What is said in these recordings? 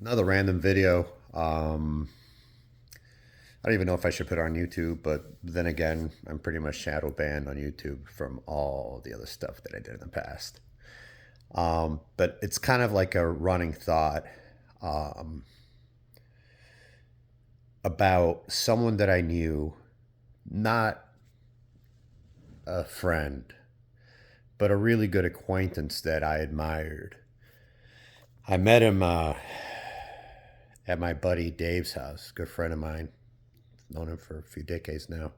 Another random video. I don't even know if I should put it on YouTube, but then again, I'm pretty much shadow banned on YouTube from all the other stuff that I did in the past. But it's kind of like a running thought um, about someone that I knew, not a friend, but a really good acquaintance that I admired. I met him at my buddy Dave's house, good friend of mine. Known him for a few decades now.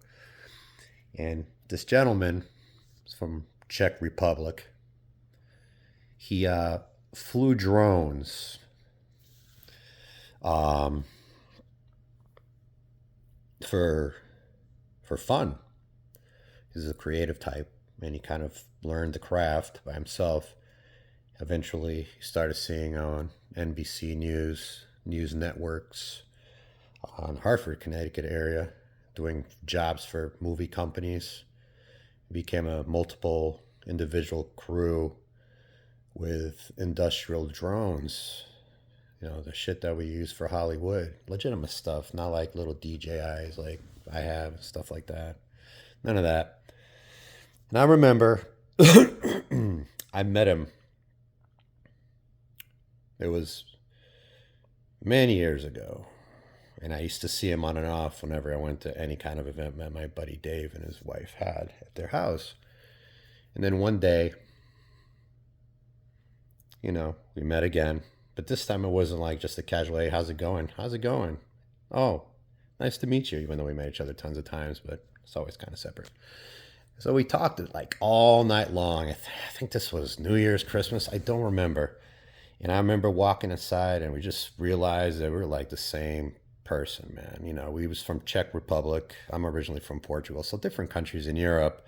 And this gentleman is from Czech Republic. He flew drones um, for for fun. He's a creative type, and he kind of learned the craft by himself. Eventually, he started seeing on NBC news networks on Hartford, Connecticut area, doing jobs for movie companies. He became a multiple individual crew with industrial drones. You know, the shit that we use for Hollywood. Legitimate stuff, not like little DJIs like I have, stuff like that. None of that. And I remember I met him. It was many years ago. And I used to see him on and off whenever I went to any kind of event that my buddy Dave and his wife had at their house. And then one day, we met again. But this time it wasn't like just a casual, hey, how's it going? How's it going? Oh, nice to meet you, even though we met each other tons of times, but it's always kind of separate. So we talked like all night long. I think this was New Year's, Christmas. I don't remember. And I remember walking inside and we just realized that we were like the same person, man. We was from Czech Republic. I'm originally from Portugal, so different countries in Europe.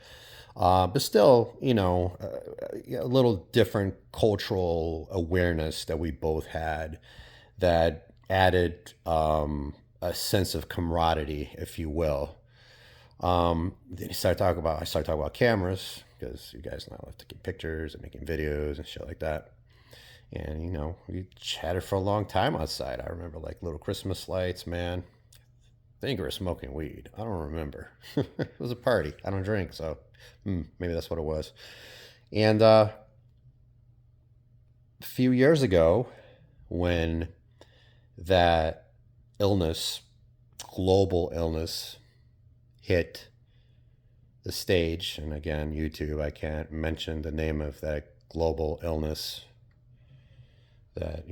But still, a little different cultural awareness that we both had that added a sense of camaraderie, if you will. Then I started talking about cameras because you guys now have to get pictures and making videos and shit like that. And, we chatted for a long time outside. I remember like little Christmas lights, man. I think we were smoking weed. I don't remember. It was a party. I don't drink, so maybe that's what it was. And a few years ago, when that illness, global illness, hit the stage, and again, YouTube, I can't mention the name of that global illness that,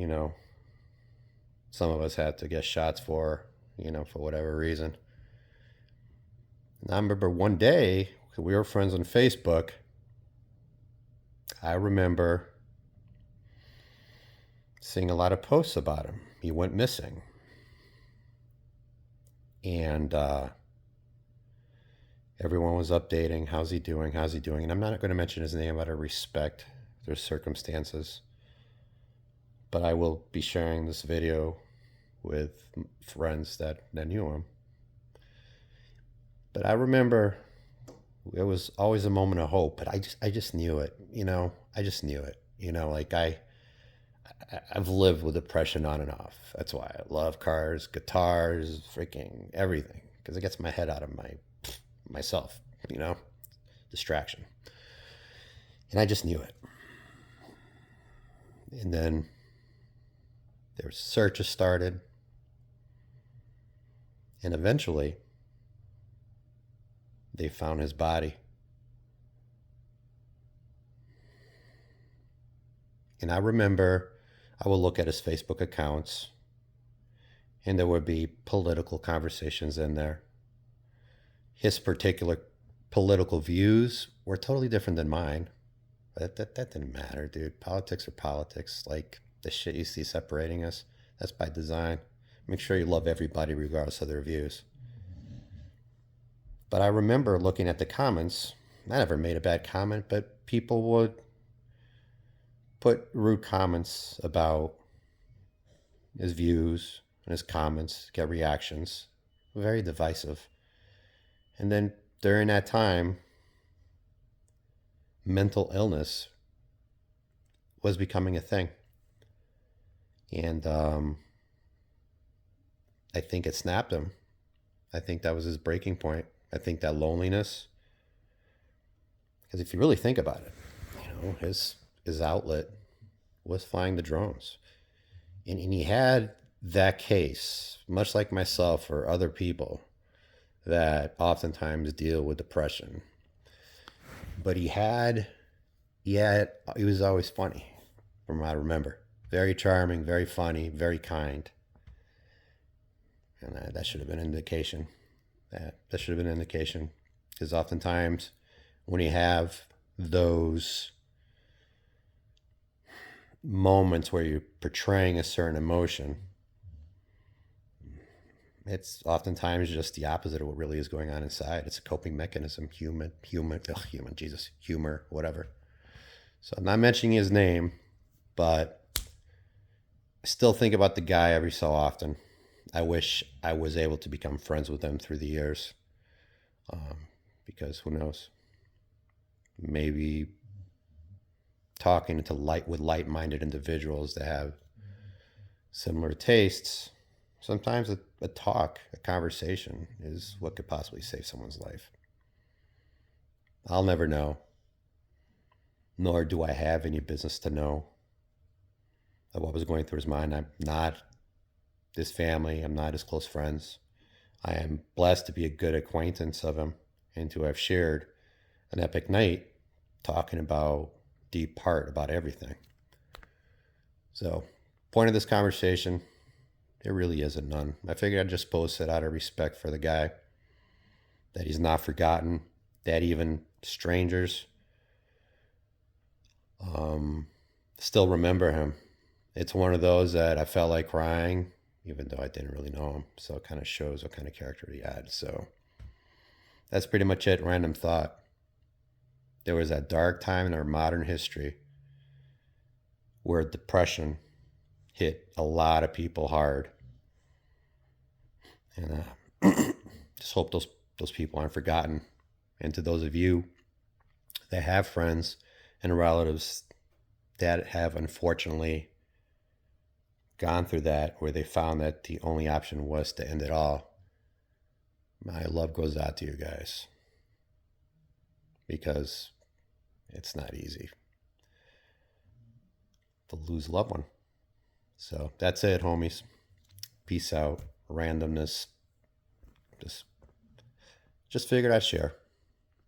some of us had to get shots for, for whatever reason. And I remember one day, we were friends on Facebook. I remember seeing a lot of posts about him. He went missing. And everyone was updating, how's he doing? How's he doing? And I'm not going to mention his name out of respect. There's circumstances. But I will be sharing this video with friends that knew him. But I remember it was always a moment of hope, but I just knew it, I just knew it, like I've lived with depression on and off. That's why I love cars, guitars, freaking everything, because it gets my head out of myself, distraction. And I just knew it. And then their searches started. And eventually, they found his body. And I remember I would look at his Facebook accounts, and there would be political conversations in there. His particular political views were totally different than mine. That didn't matter, dude. Politics are politics. Like the shit you see separating us, that's by design. Make sure you love everybody regardless of their views. But I remember looking at the comments. I never made a bad comment, but people would put rude comments about his views and his comments, get reactions. Very divisive. And then during that time, mental illness was becoming a thing. And I think it snapped him. I think that was his breaking point. I think that loneliness, because if you really think about it, his outlet was flying the drones. And he had that case, much like myself or other people that oftentimes deal with depression. But he was always funny, from what I remember. Very charming, very funny, very kind. And that should have been an indication. That should have been an indication. Because oftentimes when you have those moments where you're portraying a certain emotion, it's oftentimes just the opposite of what really is going on inside. It's a coping mechanism, humor, whatever. So I'm not mentioning his name, but I still think about the guy every so often. I wish I was able to become friends with him through the years, because who knows? Maybe talking to light-minded individuals that have similar tastes, sometimes a conversation is what could possibly save someone's life. I'll never know, nor do I have any business to know of what was going through his mind. I'm not his family. I'm not his close friends. I am blessed to be a good acquaintance of him and to have shared an epic night talking about deep heart about everything. So, point of this conversation, there really isn't none. I figured I'd just post it out of respect for the guy, that he's not forgotten, that even strangers still remember him. It's one of those that I felt like crying, even though I didn't really know him. So it kind of shows what kind of character he had. So that's pretty much it. Random thought. There was that dark time in our modern history where depression hit a lot of people hard. And just hope those people aren't forgotten. And to those of you that have friends and relatives that have unfortunately gone through that, where they found that the only option was to end it all, my love goes out to you guys, because it's not easy to lose a loved one. So that's it, homies. Peace out. Randomness. Just figured I'd share.